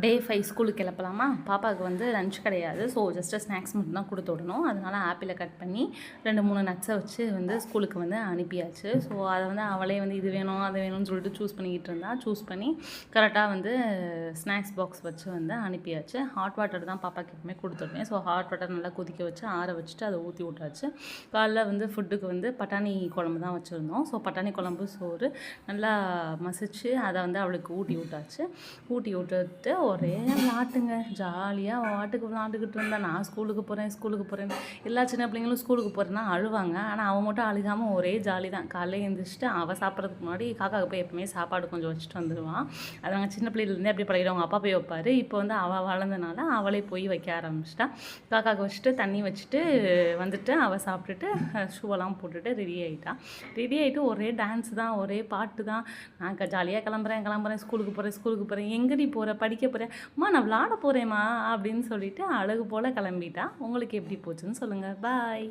டே 5 ஸ்கூலுக்கு கிளப்பலாமா? பாப்பாவுக்கு வந்து லஞ்ச் கிடையாது. ஸோ ஜஸ்ட்டு ஸ்நாக்ஸ் மட்டும் தான் கொடுத்து விடணும். அதனால் ஆப்பிளை கட் பண்ணி 2, 3 நட்ஸை வச்சு வந்து ஸ்கூலுக்கு வந்து அனுப்பியாச்சு. ஸோ அதை வந்து அவளே வந்து இது வேணும் அது வேணும்னு சொல்லிட்டு சூஸ் பண்ணிக்கிட்டு இருந்தா. சூஸ் பண்ணி கரெக்டாக வந்து ஸ்நாக்ஸ் பாக்ஸ் வச்சு வந்து அனுப்பியாச்சு. ஹாட் வாட்டர் தான் பாப்பாக்கு எப்பவுமே கொடுத்துருவேன். ஸோ ஹாட் வாட்டர் நல்லா கொதிக்க வச்சு ஆற வச்சுட்டு அதை ஊற்றி விட்டாச்சு. காலைல வந்து ஃபுட்டுக்கு வந்து பட்டாணி குழம்பு தான் வச்சுருந்தோம். ஸோ பட்டாணி குழம்பு சோறு நல்லா மசிச்சு அதை வந்து அவளுக்கு ஊட்டி விட்டாச்சு. ஊட்டி விட்டுட்டு ஒரே விளாட்டுங்க. ஜாலியாக வாட்டுக்கு விளாண்டுக்கிட்டு இருந்தேன். நான் ஸ்கூலுக்கு போகிறேன். எல்லா சின்ன பிள்ளைங்களும் ஸ்கூலுக்கு போகிறேன்னா அழுவாங்க. ஆனால் அவன் மட்டும் அழுகாமல் ஒரே ஜாலி தான். காலையில் எழுந்திரிச்சிட்டு அவள் சாப்பிட்றதுக்கு முன்னாடி காக்காவுக்கு போய் எப்பவுமே சாப்பாடு கொஞ்சம் வச்சுட்டு வந்துடுவான். அது நாங்கள் சின்ன பிள்ளையிலேருந்தே அப்படி பழகிடுவாங்க. அப்பா போய் வைப்பார். இப்போ வந்து அவள் வளர்ந்தனால அவளே போய் வைக்க ஆரம்பிச்சிட்டா. காக்காவுக்கு வச்சுட்டு தண்ணி வச்சுட்டு வந்துட்டு அவள் சாப்பிட்டுட்டு ஷூவெல்லாம் போட்டுட்டு ரெடி ஆகிட்டு ஒரே டான்ஸ் தான், ஒரே பாட்டு தான். நான் ஜாலியாக கிளம்புறேன் ஸ்கூலுக்கு போகிறேன் எங்கடி போகிற படிக்க போகிறேன் அம்மா நான் விளாட போகிறேம்மா அப்படின்னு சொல்லிட்டு அழகு போல் கிளம்பிட்டா. உங்களுக்கு எப்படி போச்சுன்னு சொல்லுங்கள். பாய்.